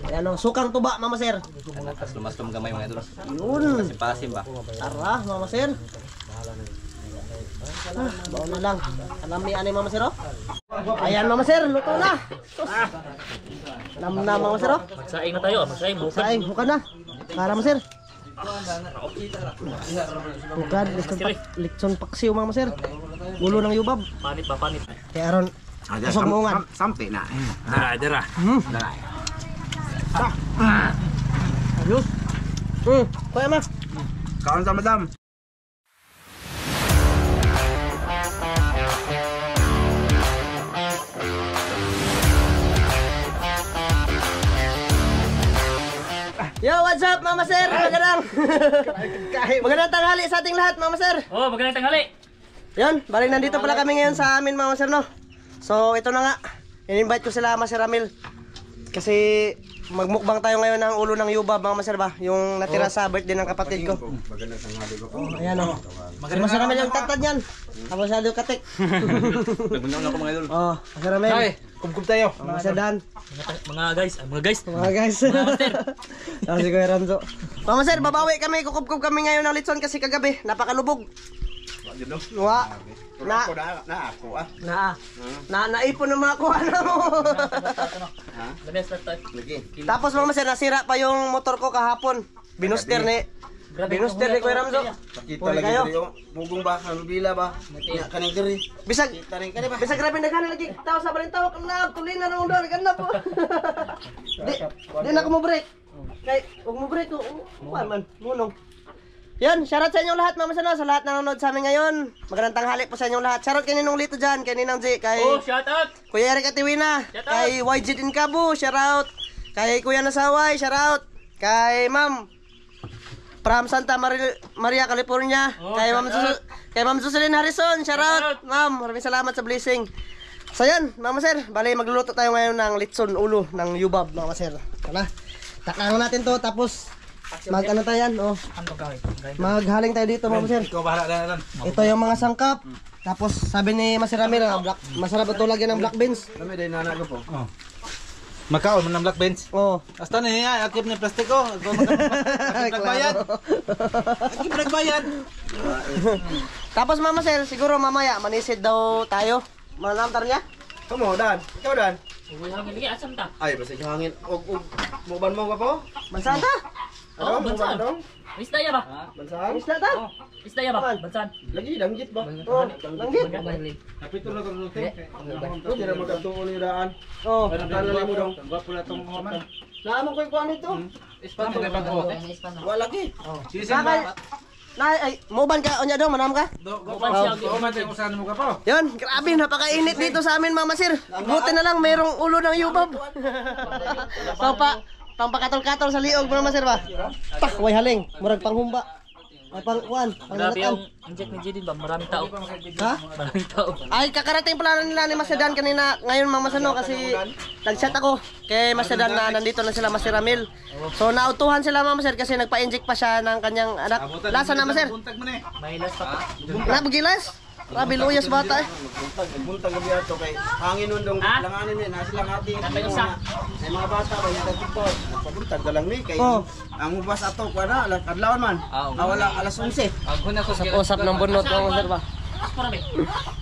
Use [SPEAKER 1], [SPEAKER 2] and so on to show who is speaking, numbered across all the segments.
[SPEAKER 1] Ayan o, sukang tuba, Mama Sir.
[SPEAKER 2] Lumas-lum gamay mga idol.
[SPEAKER 1] Yun.
[SPEAKER 2] Pasim ba?
[SPEAKER 1] Tara, Mama Sir. Baon na lang. Kalamian ni Mama Sir, oh. Ayan, Mama Sir, luto na. Alam na, Mama Sir, oh.
[SPEAKER 2] Magsaing na tayo, magsaing bukan.
[SPEAKER 1] Saing, bukan na. Para, Mama Sir. Bukan, litson paksiw, Mama Sir. Ulo ng yubab.
[SPEAKER 2] Panit ba, panit.
[SPEAKER 1] Kaya aron, kusog mo nga.
[SPEAKER 3] Sampai na.
[SPEAKER 2] Dara.
[SPEAKER 1] Ayos. Kuya ma.
[SPEAKER 3] Kaon sa madam.
[SPEAKER 1] Yo, what's up, Mama Sir? Magandang tanghali sa ating lahat, Mama Sir.
[SPEAKER 2] Oh, magandang tanghali.
[SPEAKER 1] Yan, bali nandito pala kami ngayon sa amin, Mama Sir, no? So, ito na nga. In-invite ko sila, Mama Sir Ramil. Kasi magmukbang tayo ngayon ng ulo ng yubab, Mama Sir ba? Yung natira sa birthday ng kapatid ko.
[SPEAKER 3] Magandang tanghali ko.
[SPEAKER 1] Ayan o. Si Mama Sir Ramil yung tatad yan. Tapos siya yung katik.
[SPEAKER 2] Nagmunang ako mga idol.
[SPEAKER 1] Oh, Mama Sir Ramil.
[SPEAKER 3] Kumkum tayo.
[SPEAKER 1] Mama Sir Dan.
[SPEAKER 2] Mga guys.
[SPEAKER 1] Mga guys. Tapos si Kuya Ramzo. Mama Sir, babawi kami. Kukubkub kami ngayon ng litson kasi kagabi. Napakalubog. Wa. Naipon ng mga kuha na mo. Tapos Mama Sir, nasira pa yung motor ko kahapon. Binuster ni Kuya Ramzo.
[SPEAKER 3] Kita lagi kayo. Bugong ba? Bila ba? Kaning diri.
[SPEAKER 1] Bisag grabe naghanan lagi. Tawa sa balintaw kanap, tuloy na nang doon kanap. Di na ko mo break. Kay ug mo break ko. Man, munong. Yan, shoutout sa inyong lahat, Mama Sir, sa lahat na nanonood sa amin ngayon. Magandang tanghali po sa inyong lahat. Shoutout kay Ninong Lito dyan, kay Ninang J, kay
[SPEAKER 2] shoutout.
[SPEAKER 1] Kuya Eric Atiwina, kay YG Dinkabu, shoutout. Kay Kuya Nasaway, shoutout. Kay Ma'am from Santa Maria, California. Kay Ma'am Jocelyn Harrison, shoutout. Ma'am, maraming salamat sa blessing. So yan, Mama Sir, bali magluluto tayo ngayon ng litson ulo ng yubab, Mama Sir. Tara, takang natin to, tapos mag-ano tayo yan, oh. Maghaling tayo dito, Mama Sir. Ito yung mga sangkap. Tapos sabi ni Master Ramil, masarap ito lagyan ng black beans.
[SPEAKER 3] Kami din nana ko po. Makaon mo ng black beans.
[SPEAKER 1] Oh.
[SPEAKER 3] Hasta na niya, akip ni plastic ko. Nagbayad.
[SPEAKER 1] Tapos Mama Sir, siguro mamaya manisid daw tayo. Manamtar niya?
[SPEAKER 3] Kamu Dan, ikaw Dan.
[SPEAKER 2] Hangin lagi asam ta.
[SPEAKER 3] Ay, basta hangin. Muban mo ka po?
[SPEAKER 1] Bansan ta?
[SPEAKER 2] Oh, bansan. Isda ya ba?
[SPEAKER 3] Bansan?
[SPEAKER 1] Isda ta?
[SPEAKER 2] Isda ya ba? Bansan.
[SPEAKER 3] Lagi danggit ba?
[SPEAKER 1] Oh, langgit.
[SPEAKER 3] Kapito na kang luting. Hindi na magkatuon ni daan.
[SPEAKER 1] Oh.
[SPEAKER 3] Tala mo dong. Gwapo na tong hotel.
[SPEAKER 1] Naamon ko yung kuhan ito.
[SPEAKER 3] Ispan mo ba ko? Wala lagi. Sisin ba?
[SPEAKER 1] Ay, moban ka, onya daw, manam ka?
[SPEAKER 3] Usahan mo ka po.
[SPEAKER 1] Yun, grabe, napakainit dito sa amin, Mama Sir. Buti na lang, mayroong ulo ng yubab. So, pampakatol-katol sa liog, Mama Sir ba? Tak, way haling, murag panghumba. Ay, pangkuhan,
[SPEAKER 2] Grabe
[SPEAKER 1] panglatan.
[SPEAKER 2] yung inject ni Jidin ba? Maraming tao.
[SPEAKER 1] Ha?
[SPEAKER 2] Maraming tao.
[SPEAKER 1] Ay, kakarating pala nila ni Master Dan kanina. Ngayon, Mama Sir, no, kasi nag-chat ako kay Master Dan na nandito na sila, Master Ramil. So, nautuhan sila, Mama Sir, kasi nagpa-inject pa siya ng kanyang anak. Lasa na, Master?
[SPEAKER 2] May last pa.
[SPEAKER 1] Nabugilas? Grabe, luyas bata eh.
[SPEAKER 3] Buntag gabi ato kay hangin nun dong langanin ni nasa lang ati. Ay mga bata ba yung tagpo. Pabuntag dalang ni kay ang ubas ato kuana adlawan man. Wala alas 11.
[SPEAKER 1] Usap ng bunot, Mama Sir ba?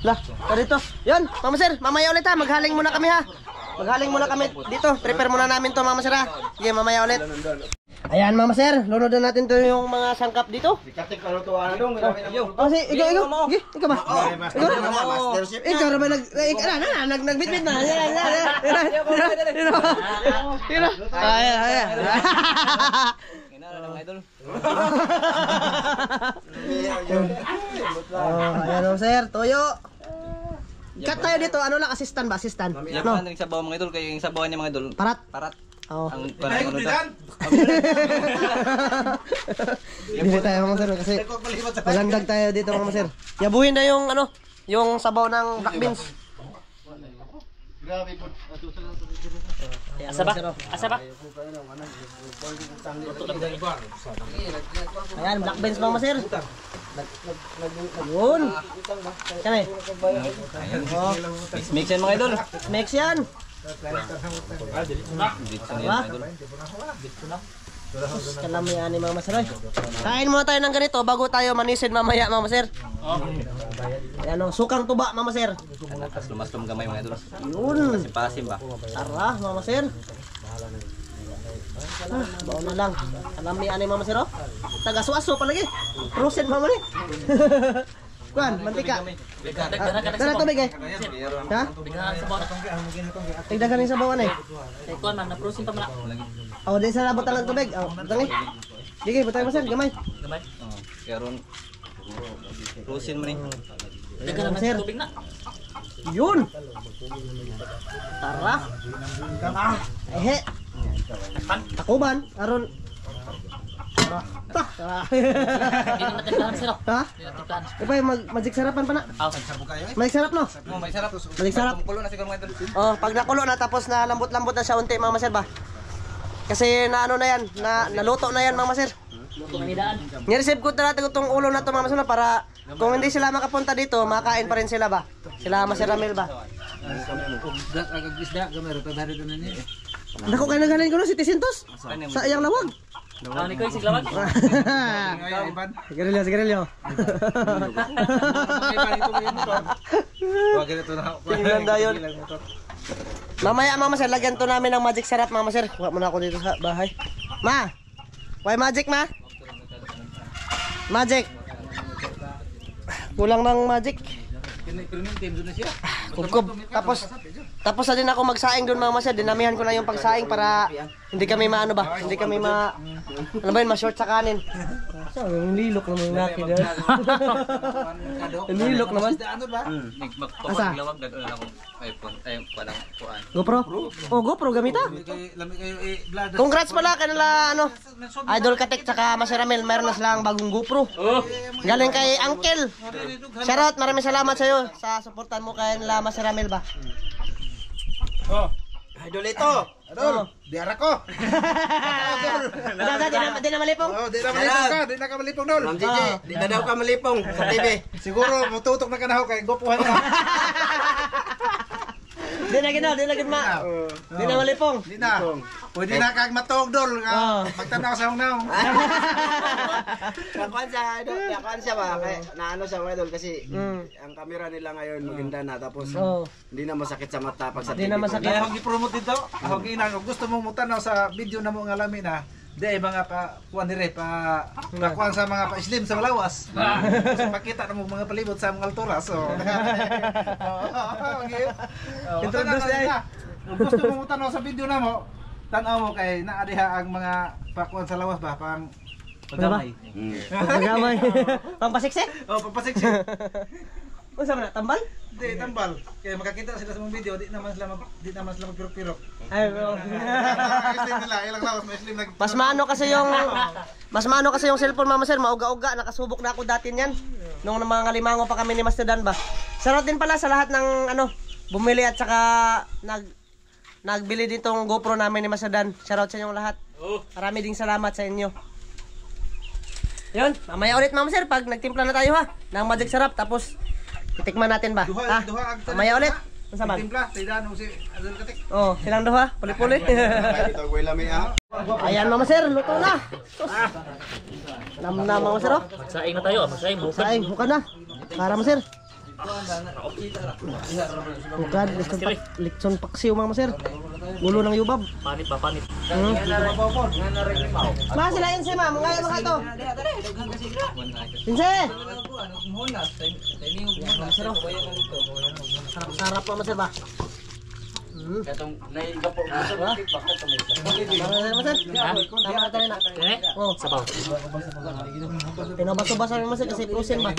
[SPEAKER 1] Lah, dito. Yan, Mama Sir, mamaya ulit ha. Maghaling muna kami ha. Maghaling muna kami dito. Prepare muna namin to, Mama Sir ha. Sige, mamaya ulit. Ayan, Mama Sir, lunod na natin to yung mga sangkap dito.
[SPEAKER 3] Dikatik pa to ano dong.
[SPEAKER 1] Oh, si ikaw ba? Ikaw ra ba nagbitbit na. Ayan. Ayan, Mama Sir, toyo. Cut tayo dito, ano lang, assistant ba? Assistant.
[SPEAKER 2] No. Yung sabaw mga idol, kayo yung sabaw niya mga idol.
[SPEAKER 1] Parat. Oh.
[SPEAKER 2] Ang parang ano ta.
[SPEAKER 1] Bili tayo, Mama Sir, kasi malandag tayo dito, Mama Sir. Yabuhin na yung ano, yung sabaw ng black beans.
[SPEAKER 2] Asa ba?
[SPEAKER 1] Ayan, black beans, Mama Sir. Yun. Kami.
[SPEAKER 2] Mix yan mga idol.
[SPEAKER 1] Mix yan.
[SPEAKER 2] Dito na yan, idol.
[SPEAKER 1] Kalamihan ni Mama Sir. Kain muna tayo ng ganito bago tayo manisid mamaya, Mama Sir. Ayan o, sukang tuba, Mama Sir.
[SPEAKER 2] Tapos lumas-lum gamay mga idol.
[SPEAKER 1] Yun.
[SPEAKER 2] Pasim ba?
[SPEAKER 1] Tara, Mama Sir. Baon na lang. Kalamihan ni Mama Sir, oh. Taga-suaso palagi. Prosen, Mama ni. Kuan, mantika. Tara tubig eh. Ha? Tigdagan sa bawon eh.
[SPEAKER 4] Kuan man, na-prosin pa man.
[SPEAKER 1] Oh, di sa labot lang tubig. Oh, tangi. Sige, butay mo sir, gamay.
[SPEAKER 4] Gamay.
[SPEAKER 2] Kaya ron. Closin mo ni.
[SPEAKER 4] Dagan naman
[SPEAKER 1] Sir.
[SPEAKER 4] sa tubig na.
[SPEAKER 1] Yun. Tara. Ehe. Takuban, aron. Tara.
[SPEAKER 4] Hindi na natimplahan sir.
[SPEAKER 1] Ha?
[SPEAKER 4] Hindi na natimplahan.
[SPEAKER 1] Ipay magic sarapan pa na. Magic sarap no?
[SPEAKER 2] Oh, may sarap.
[SPEAKER 1] Magic sarap.
[SPEAKER 2] Kulo na siguro mga idol.
[SPEAKER 1] Oh, pag nakulo na tapos na lambot-lambot na siya unti, Mama Sir ba? Kasi na ano na yan, naluto na yan, Mama Sir.
[SPEAKER 4] Luto ng hidaan.
[SPEAKER 1] Ni-receive ko na natin itong ulo na to, Mama Sir, para kung hindi sila makapunta dito, makain pa rin sila ba? Sila Mama Sir Ramil ba? Naku, kayo nagaling ko no, si Tisintos. Sa iyang lawag.
[SPEAKER 4] Ang ni ko siglawag.
[SPEAKER 1] Sigarilyo. Tingnan dayon. Mamaya, Mama Sir, lagyan to namin ng magic sarap, Mama Sir. Kuha muna ako dito sa bahay. Ma! Why magic, Ma? Magic. Kulang ng magic. Kubkob. Tapos na din ako magsaing doon, Mama Sir. Dinamihan ko na yung pagsaing para hindi kami maano ba? Hindi kami ano ba yun, ma-short sa kanin. So, yung lilok naman yung naki doon. Yung lilok naman.
[SPEAKER 2] Magpapaglawag na doon ako. iPhone. Ay, parang kuan.
[SPEAKER 1] GoPro? Oh, GoPro gamita. Congrats pala kanila ano, Idol Katek tsaka Maseramel, mayroon na silang bagong GoPro. Galing kay Uncle. Shoutout, maraming salamat sa iyo sa suportan mo kay nila Maseramel ba.
[SPEAKER 3] Oh, idol ito. Idol, diara ko.
[SPEAKER 1] Di na malipong.
[SPEAKER 5] Oh, di na malipong ka, di na ka malipong dol.
[SPEAKER 3] Ma'am JJ, di na daw ka malipong sa TV.
[SPEAKER 5] Siguro mututok na kanahaw kay gopuhan ka.
[SPEAKER 1] Di na ginaw, di na ginaw. Di na malipong.
[SPEAKER 5] Di na. Pwede na kag matog dol nga magtanaw sa hungnaw.
[SPEAKER 3] Yakuan siya ba? Kaya naano siya mga idol kasi ang camera nila ngayon maganda na tapos hindi na masakit sa mata pag sa TV.
[SPEAKER 1] Di na masakit.
[SPEAKER 5] Kaya ako gi-promote dito. Ako ina gusto mo mutanaw sa video na mo nga lami na. Di mga pa kuan dire pa kuan sa mga pa-slim sa malawas. Kasi makita na mo mga palibot sa mga altura. So. Introduce niya. Gusto mo mutanaw sa video na mo. Tanaw mo kay naa diha ang mga pakuan sa lawas ba pang pagamay.
[SPEAKER 1] Pagamay. Pampasiksik?
[SPEAKER 5] Oh, papasiksi.
[SPEAKER 1] Unsa man na tambal?
[SPEAKER 5] Di tambal. Kaya makakita sila sa mga video, di naman sila magpirok-pirok.
[SPEAKER 1] Ay, bro.
[SPEAKER 5] Slim nila, ilang lawas may slim
[SPEAKER 1] Mas maano kasi yung cellphone, Mama Sir, mauga-uga, nakasubok na ako dati niyan. Nung mga limango pa kami ni Master Dan ba. Shoutout din pala sa lahat ng bumili at saka nagbili ditong GoPro namin ni Master Dan. Shoutout sa inyong lahat. Marami ding salamat sa inyo. Yun, mamaya ulit, Mama Sir, pag nagtimpla na tayo ha, ng magic sarap, tapos titikman natin ba? Ha? Mamaya ulit. Unsa man?
[SPEAKER 5] Timpla, tidan mo si Adol Katek.
[SPEAKER 1] Oh, silang duha, puli-puli.
[SPEAKER 3] Dito ko lami ah.
[SPEAKER 1] Ayan, Mama Sir, luto na. Nam na, Mama Sir, oh.
[SPEAKER 4] Magsaing na tayo, magsaing bukan.
[SPEAKER 1] Saing, bukan na. Para, Mama Sir. Bukan, litson paksiw, Mama Sir. Ulo ng yubab.
[SPEAKER 4] Panit ba, panit.
[SPEAKER 1] Ma, sila Inse, ma. Mga mga to. Inse! Sarap-sarap, Mama Sir ba?
[SPEAKER 3] Katong naiga po sa bakit bakit may
[SPEAKER 1] Mama Sir, tama na tayo na. Oh,
[SPEAKER 4] Sabaw.
[SPEAKER 1] Pinabasa-basa Mama Sir kasi prosen ba?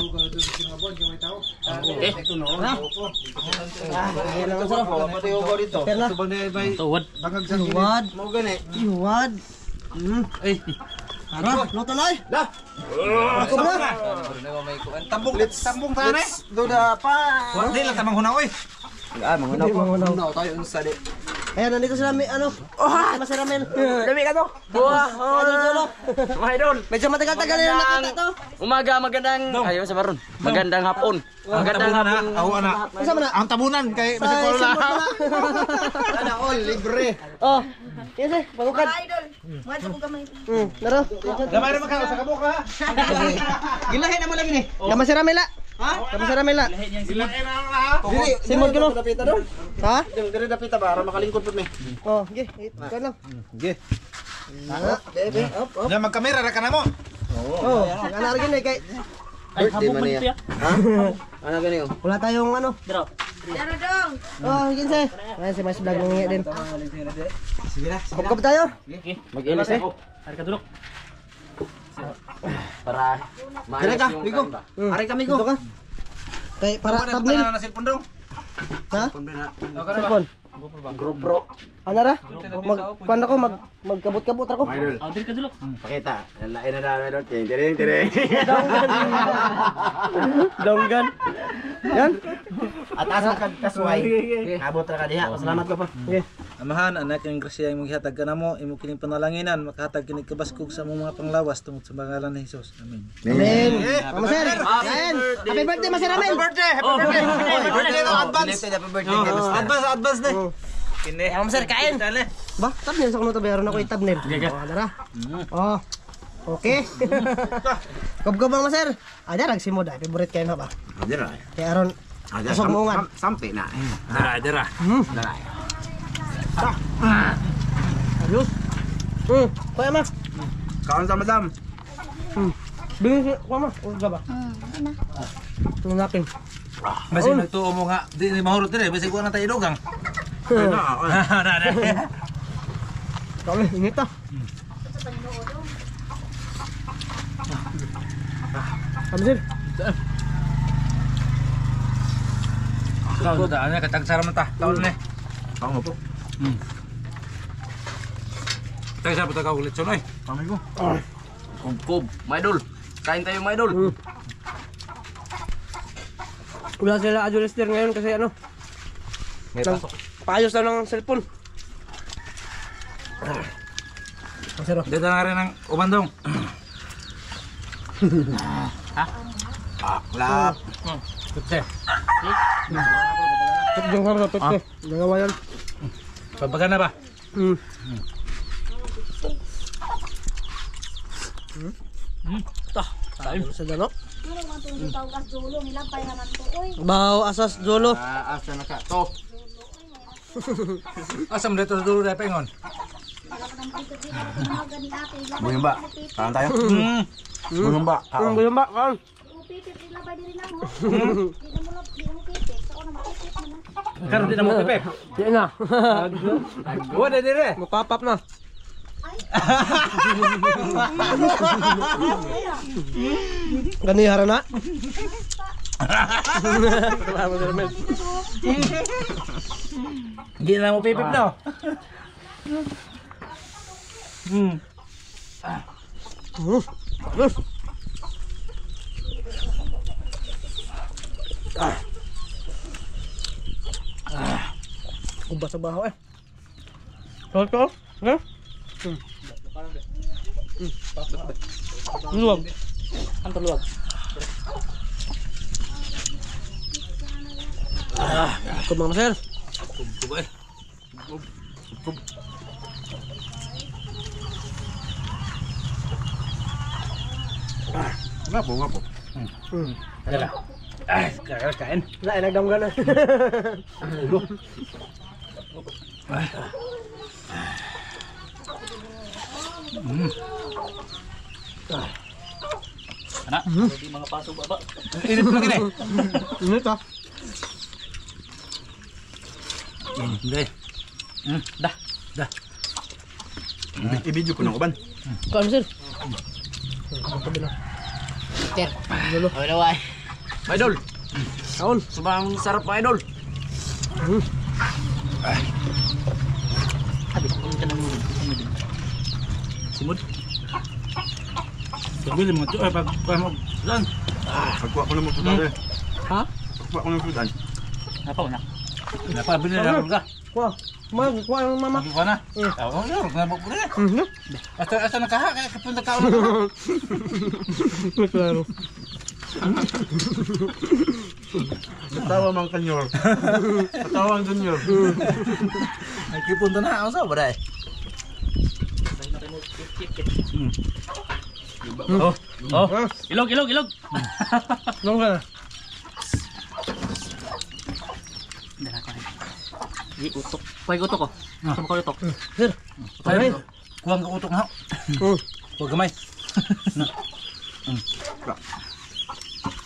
[SPEAKER 4] Eh,
[SPEAKER 1] Ayan lang, Mama Sir.
[SPEAKER 3] pati ugo dito.
[SPEAKER 1] Perna.
[SPEAKER 4] tuwad.
[SPEAKER 5] Bangag sa
[SPEAKER 1] Iwad.
[SPEAKER 3] Mo gani.
[SPEAKER 1] Iwad.
[SPEAKER 4] Ay,
[SPEAKER 1] Tara, luto na eh.
[SPEAKER 3] Dah.
[SPEAKER 1] Ako na.
[SPEAKER 2] May kuan.
[SPEAKER 5] Tambong tayo eh.
[SPEAKER 3] Duda pa.
[SPEAKER 5] Hindi lang tamang hunaw eh.
[SPEAKER 3] Ah, mangunaw ko. Mangunaw tayo unsa di.
[SPEAKER 1] Ayan, nandito sila, ano? Masir Ramel.
[SPEAKER 2] Dami ka to. Buah.
[SPEAKER 1] Idol.
[SPEAKER 2] Mga idol.
[SPEAKER 1] Medyo matagal-tagal na nakita to.
[SPEAKER 2] Umaga, magandang... Ayaw sa baron. Magandang hapon. Magandang hapon.
[SPEAKER 5] Ako na.
[SPEAKER 1] Kasama na?
[SPEAKER 5] Ang tabunan kay
[SPEAKER 1] Sa
[SPEAKER 5] Mr. Paula.
[SPEAKER 1] Simon pala.
[SPEAKER 3] Ana all libre.
[SPEAKER 1] Oh. Yes eh, pagukad.
[SPEAKER 6] Idol, madyo ko gamay.
[SPEAKER 1] Naro.
[SPEAKER 5] Gamay naman ka sa kabuk ha.
[SPEAKER 3] Gilahin na mo lagi ni.
[SPEAKER 1] Kamu si Ramela. Ha? Kamu si Ramela.
[SPEAKER 5] Sila ay na ha.
[SPEAKER 3] Dili,
[SPEAKER 1] Simon ko no.
[SPEAKER 3] dapita doon.
[SPEAKER 1] Ha?
[SPEAKER 3] Dire dapita ba para makalingkod pud mi.
[SPEAKER 1] Oh, ge, ikaw lang.
[SPEAKER 5] Sige.
[SPEAKER 1] Bebe, up.
[SPEAKER 5] Ya magkamera ra ka na mo.
[SPEAKER 1] Oh, ana argin eh kay
[SPEAKER 4] Ay,
[SPEAKER 3] Birthday
[SPEAKER 4] habog
[SPEAKER 3] man
[SPEAKER 4] man
[SPEAKER 3] niya.
[SPEAKER 4] ito ya.
[SPEAKER 3] Ha? Ano gani oh?
[SPEAKER 1] wala tayong ano.
[SPEAKER 4] Dito.
[SPEAKER 6] Ano dong?
[SPEAKER 1] Oh, ginse. Ayan si Mas Vlog ngi din.
[SPEAKER 3] Sige na.
[SPEAKER 1] Kapkap tayo.
[SPEAKER 4] Okay.
[SPEAKER 2] Mag-ilis eh.
[SPEAKER 4] Hari ka dulok.
[SPEAKER 2] Para
[SPEAKER 3] Dire ka, Migo. Ari kami ko.
[SPEAKER 1] Dito ka. Kay para thumbnail.
[SPEAKER 5] Na cellphone daw.
[SPEAKER 1] Ha? Cellphone.
[SPEAKER 2] group bro.
[SPEAKER 1] Ano ra? Kuan ako magkabot-kabot ako.
[SPEAKER 3] Idol.
[SPEAKER 4] Oh, diri ka dulok.
[SPEAKER 3] Pakita. Lain na daw idol. Tiring.
[SPEAKER 1] Donggan. Yan.
[SPEAKER 3] Atas ka kasway. Abot ra ka diha. Salamat ko pa.
[SPEAKER 1] Okay.
[SPEAKER 5] Amahan, anak yung grasya yung maghatag ka na mo, imo kining panalanginan, makahatag kining kabaskog sa mong mga panglawas tungod sa pangalan ni Jesus. Amen.
[SPEAKER 1] Amen. Vamos sir. Ayan. Happy birthday Mas Ramel.
[SPEAKER 5] Happy birthday advance.
[SPEAKER 3] Happy birthday.
[SPEAKER 5] Advance na. Kini.
[SPEAKER 1] Vamos sir, kain. Ba, thumbnail sa kuno to bayron ako i-thumbnail. Oh, dara. Oh. Okay. Gob-gob Mas sir. Ada rag simod ay favorite kayo na ba?
[SPEAKER 3] Dira.
[SPEAKER 1] Kay aron kusog mo ungan.
[SPEAKER 3] Sampai na.
[SPEAKER 5] Dara.
[SPEAKER 1] Ayos. Kuya ma.
[SPEAKER 3] Kaon sa madam.
[SPEAKER 1] Bingin kuya ma. O gaba. Tingnan natin.
[SPEAKER 5] Basi nagtuo mo nga, di ni mahurot dire, basi ko na tayo dugang.
[SPEAKER 1] Kami init ah. Kami sir.
[SPEAKER 5] Kau dah ana katag saram ta, taon ni.
[SPEAKER 3] Kaon mo po.
[SPEAKER 5] Tayo sa putakaw ulit sonoy. Kami ko.
[SPEAKER 2] Kub. My idol. Kain tayo my idol.
[SPEAKER 1] Wala sila adjuster ngayon kasi ano.
[SPEAKER 2] May pasok.
[SPEAKER 1] Paayos lang ng cellphone. Sir.
[SPEAKER 5] Dito na rin ang umandong.
[SPEAKER 3] Aklap.
[SPEAKER 5] Kutse.
[SPEAKER 1] Yung harap pete. Nagawa yan.
[SPEAKER 5] Pabaga na ba?
[SPEAKER 1] Sa dalo.
[SPEAKER 6] Ano man itong tawag dulo, nilapay naman to. Uy,
[SPEAKER 1] Baw asas jolo.
[SPEAKER 3] Asa na ka to.
[SPEAKER 5] Asam dito dulu dai pengon.
[SPEAKER 6] wala ka naman dito dito. Tumaga ni ate.
[SPEAKER 3] Buyong ba? Kaon tayo. Buyong ba?
[SPEAKER 1] Ang gulo ba? Kan.
[SPEAKER 6] Upipit, nilapay din lang mo. Di na mo pipit. Ako na makipit naman.
[SPEAKER 5] Karon di na mo pepek.
[SPEAKER 1] Di na.
[SPEAKER 5] Wala dire.
[SPEAKER 1] Mapapap na. Gani harana.
[SPEAKER 5] Di na mo pepek daw.
[SPEAKER 1] Ubas sa baho eh. Toto? Ha? Luwag.
[SPEAKER 4] Ang luwag.
[SPEAKER 1] Ako mga sir.
[SPEAKER 5] Kubo eh. Ngapo. Ada. Ay, kain.
[SPEAKER 1] Wala, nagdamgan na.
[SPEAKER 4] Anak, hindi mga pasok baba.
[SPEAKER 5] Init lagi ni.
[SPEAKER 1] Init ah.
[SPEAKER 5] Hindi.
[SPEAKER 4] Dah.
[SPEAKER 3] I-video ko ng uban.
[SPEAKER 1] Kain sir.
[SPEAKER 6] Okay na, why?
[SPEAKER 2] My idol.
[SPEAKER 1] Kaon.
[SPEAKER 2] Sobrang sarap my idol.
[SPEAKER 4] Simod.
[SPEAKER 5] Sabi mo to pag mo lan.
[SPEAKER 3] Pagkuha ko ng putan.
[SPEAKER 1] Ha?
[SPEAKER 3] Pagkuha ko ng putan.
[SPEAKER 4] Apa na?
[SPEAKER 5] Napabili na lang ka.
[SPEAKER 1] Kuha. Kuha yung mama.
[SPEAKER 5] Kuha na. Oo, nabok mo na. Asa nakaha kaya kapunta ka ulo.
[SPEAKER 1] Claro.
[SPEAKER 3] Tawa mang kanyor. Tawa ang junior.
[SPEAKER 5] Ay kipunta na ako sa baday.
[SPEAKER 4] Oh. Ilog.
[SPEAKER 1] Nung ka na.
[SPEAKER 4] Di utok. Pay utok ko. Sama ko utok.
[SPEAKER 1] Sir.
[SPEAKER 5] Ay, kuha ang utok na. Kuha gamay.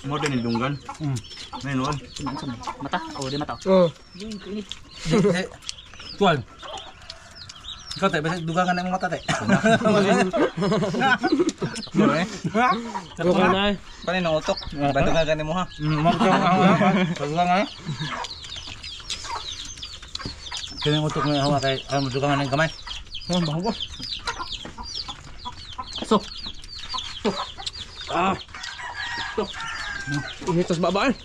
[SPEAKER 3] Mo din indunggan. Menon.
[SPEAKER 4] Mata. Oh, di mata.
[SPEAKER 1] Oh.
[SPEAKER 5] Tuan. Ikaw tayo, basta dugangan ng mata tayo.
[SPEAKER 1] Go ka na.
[SPEAKER 2] Paano yung utok? Bato ka ganin mo ha?
[SPEAKER 5] Dugangan eh. Kaya yung utok ng hawa kay ayaw mo dugangan ng kamay.
[SPEAKER 1] Baho ko.
[SPEAKER 4] So.
[SPEAKER 1] Initas baba eh.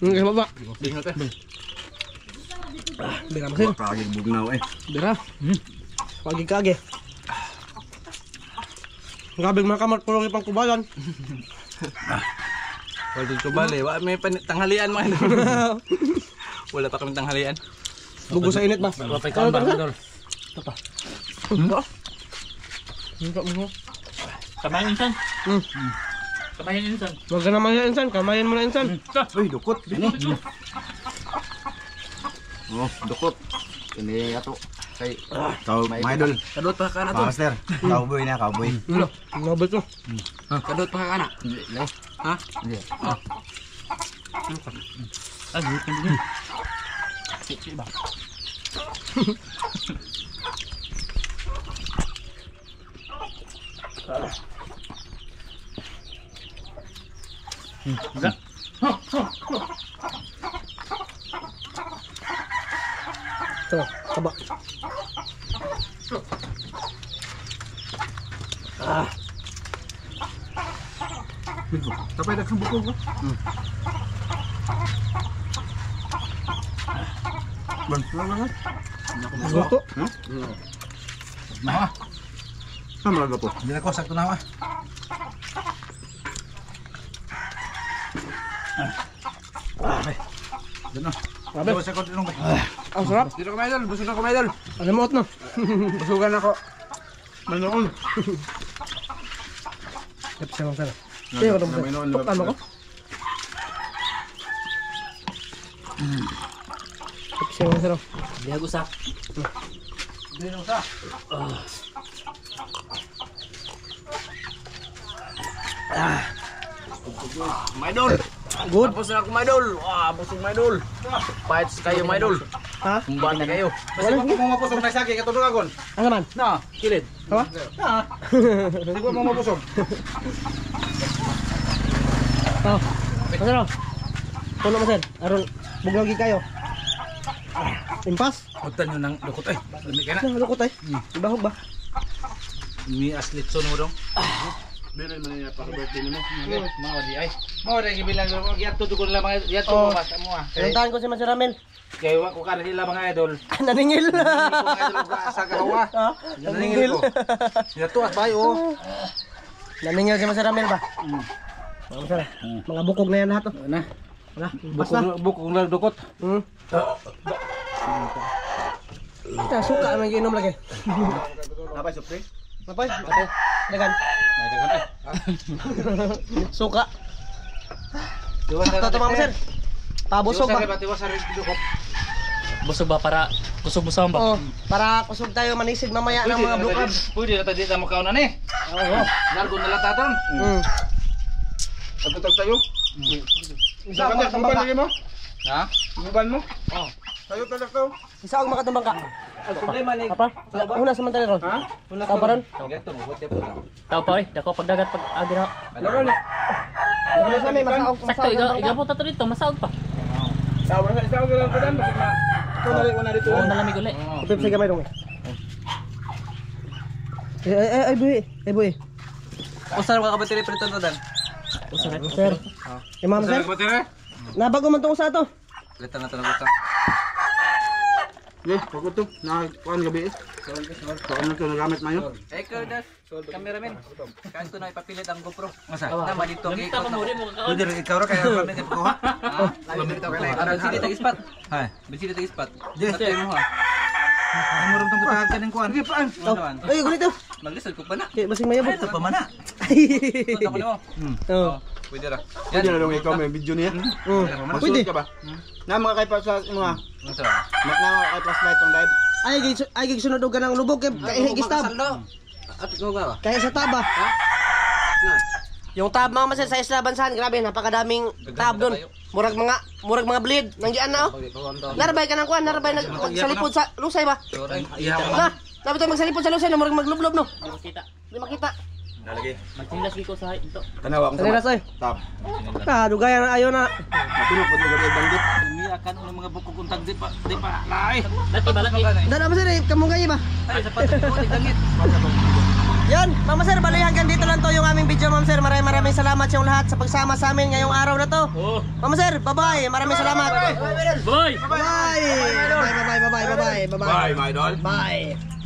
[SPEAKER 1] Ini baba.
[SPEAKER 2] Bingot eh.
[SPEAKER 1] Bira masir.
[SPEAKER 3] Kagi bugnaw eh.
[SPEAKER 1] Bira. Pagi kage. Gabing mga kamar pulong ipang kubalan.
[SPEAKER 2] Wala dito bali. May tanghalian mga idol. Wala pa kami tanghalian.
[SPEAKER 1] Bugo sa init ba?
[SPEAKER 5] Wapay ka ba idol?
[SPEAKER 1] Ito pa. Ito mo.
[SPEAKER 4] Kamayin insan. Kamayin insan.
[SPEAKER 1] Wag ka naman yan insan. Kamayin mo na insan.
[SPEAKER 3] Uy, dukot. Ini. Oh, dukot. Ini ato. Kay tao, my idol.
[SPEAKER 2] Kadot pa ka na to.
[SPEAKER 3] Master. Cowboy na, cowboy.
[SPEAKER 1] Nabal to.
[SPEAKER 2] Kadot pa ka na. Ha?
[SPEAKER 4] Ah, bukan din. Ba. Enggak.
[SPEAKER 1] Ito, kaba.
[SPEAKER 5] Tapay na kang bukog ko.
[SPEAKER 1] Gusto.
[SPEAKER 5] Nah,
[SPEAKER 3] Sama lagi po.
[SPEAKER 5] hindi na ko sakto na ako. Doon na.
[SPEAKER 1] Sabi.
[SPEAKER 5] Dawa sa konti nung ba?
[SPEAKER 1] Ang sarap.
[SPEAKER 3] Dito ko my idol, busog na ko my idol.
[SPEAKER 1] Alimot no.
[SPEAKER 3] Busugan ako. Manoon.
[SPEAKER 1] Ito siya masarap. Ito ko
[SPEAKER 3] Manoon.
[SPEAKER 1] Tuktan mo ko. Ito siya masarap.
[SPEAKER 4] Di ako sa.
[SPEAKER 5] Hindi na sa.
[SPEAKER 2] My idol.
[SPEAKER 1] Good.
[SPEAKER 2] Tapos na ako my idol. Wah, busog my idol. Fights kayo my idol.
[SPEAKER 1] Ha?
[SPEAKER 2] Kumbate kayo.
[SPEAKER 5] Basta ko mo mapusog na sagi katulog agon.
[SPEAKER 1] Ano man?
[SPEAKER 5] Na, kilid.
[SPEAKER 1] Ha?
[SPEAKER 5] Na. Hindi ko mo mapusog.
[SPEAKER 1] Oh. Masarap. Puno masarap. Aron buglagi kayo. Impas.
[SPEAKER 5] Pagtan nyo ng dukot eh. Lami ka na.
[SPEAKER 1] Ano ko tay? Ibahog ba?
[SPEAKER 5] Ni aslitson mo dong.
[SPEAKER 3] Meron man niya paka-birthday mo.
[SPEAKER 5] Mao di ay. Mao ra gibilang mo giato dugol lang mga giato
[SPEAKER 1] Oh.
[SPEAKER 5] mo basta mo ah.
[SPEAKER 1] Pinuntahan ko si Masir Ramel.
[SPEAKER 5] Kay wa ko kana sila mga idol.
[SPEAKER 1] Naningil.
[SPEAKER 5] Mga idol ko sa gawa.
[SPEAKER 1] Ha?
[SPEAKER 5] Naningil ko. Giato at bayo.
[SPEAKER 1] Naningil si Masir Ramel ba? Mga masarap. Mga bukog na yan lahat to.
[SPEAKER 5] Na.
[SPEAKER 1] Wala. Basta.
[SPEAKER 5] Bukong lang dukot.
[SPEAKER 1] Suka may ginom lagi.
[SPEAKER 3] Napay supre.
[SPEAKER 1] Napay. Ate. Dagan. Suka. Ito mga masir. Pabusog ba?
[SPEAKER 5] Tiwas sa dukot.
[SPEAKER 4] Busog ba para kusog-busog ba?
[SPEAKER 1] Oh, para kusog tayo manisid mamaya ng mga blue crab.
[SPEAKER 5] Pwede na tayo mo kaunan eh.
[SPEAKER 1] Oo.
[SPEAKER 5] Largo na lataton.
[SPEAKER 3] Pagkatag tayo.
[SPEAKER 1] Isa ang makatumbang ka.
[SPEAKER 3] mo?
[SPEAKER 5] Ha?
[SPEAKER 3] Iban mo?
[SPEAKER 5] Oh.
[SPEAKER 3] Tayo talaga ko.
[SPEAKER 1] Isa ang makatumbang ka.
[SPEAKER 5] Ang problema ni
[SPEAKER 1] Apa? Una sa mantali ron.
[SPEAKER 3] Ha?
[SPEAKER 1] Tao pa ron?
[SPEAKER 5] Gato mo bote po.
[SPEAKER 4] Tao pa dako pagdagat pag agira.
[SPEAKER 3] Laro na.
[SPEAKER 1] Una sa may masaog.
[SPEAKER 4] Sakto igaw po tato dito, masaog pa.
[SPEAKER 3] Tawo na sa lang pa dan bakit na. Ito na rin una dito.
[SPEAKER 4] Oo, malamig uli.
[SPEAKER 1] Ipip sa gamay dong. Ay buhi. Ay buhi.
[SPEAKER 2] Usar ka kabatili prito to dan.
[SPEAKER 1] Sir. Ma'am sir.
[SPEAKER 3] Batire.
[SPEAKER 1] Nabago man tong usa to.
[SPEAKER 2] Litan na to na gusto.
[SPEAKER 3] pag ito, nakakuan gabi eh. So ano ito, nagamit na yun?
[SPEAKER 2] Ikaw das, cameraman. Kanto na ipapilit ang GoPro.
[SPEAKER 5] Masa?
[SPEAKER 2] Nama dito kay
[SPEAKER 4] Gamita pa mo, di mo kakaon.
[SPEAKER 5] Pwede rin ikaw rin kaya kami dito ko ha?
[SPEAKER 2] Para sila tag-spot.
[SPEAKER 5] Hay.
[SPEAKER 2] Bisita tag-spot.
[SPEAKER 5] Yes.
[SPEAKER 2] Tatay mo ha.
[SPEAKER 5] Ang murong tong butang kaning kuan. Sige paan.
[SPEAKER 1] Ay, ganito.
[SPEAKER 2] Maglisod ko pa na.
[SPEAKER 1] Okay, basing mayabot.
[SPEAKER 5] Ito pa man na.
[SPEAKER 2] Tunta ko nimo.
[SPEAKER 1] Oh.
[SPEAKER 2] Pwede ra.
[SPEAKER 3] Pwede na lang ikaw may video niya.
[SPEAKER 1] Pwede.
[SPEAKER 3] Masuot ka ba? Na mga kay sa mga
[SPEAKER 2] Unsa?
[SPEAKER 3] na mga kay flashlight tong dive.
[SPEAKER 1] Ay gig sunod og kanang lubog kay gistab.
[SPEAKER 2] At ko ga.
[SPEAKER 1] Kaya sa taba. Yung tab mga maser sa Isla Bansahan, grabe napakadaming tab doon. Murag mga bleed nang gian na oh. Narabay ka nang kuan, narabay magsalipod sa lusay ba? Na, sabi to magsalipod sa lusay na murag maglublob no.
[SPEAKER 4] Di makita.
[SPEAKER 1] Di makita.
[SPEAKER 4] Magsilas di ko sa ito.
[SPEAKER 3] Tanawa ko
[SPEAKER 1] Taniras
[SPEAKER 3] sa
[SPEAKER 1] oy.
[SPEAKER 3] tab.
[SPEAKER 1] Dugayan na ayo na.
[SPEAKER 3] Matulog pa yung gabi bandit.
[SPEAKER 2] Umiyakan ng mga buko kung tag di pa laay.
[SPEAKER 4] Laki ba laki?
[SPEAKER 1] Dada maser kamong gayi ba?
[SPEAKER 2] Ay sa pato ko dangit.
[SPEAKER 1] Yan, Mama Sir, bali hanggang dito lang to yung aming video, Ma'am Sir. Maraming salamat sa lahat sa pagsama sa amin ngayong araw na to.
[SPEAKER 4] Oh.
[SPEAKER 1] Mama Sir, bye-bye. Maraming salamat.
[SPEAKER 4] Boy!
[SPEAKER 1] Bye. Bye, bye, bye, bye, bye, bye, bye.
[SPEAKER 3] Bye, my idol.
[SPEAKER 1] Bye.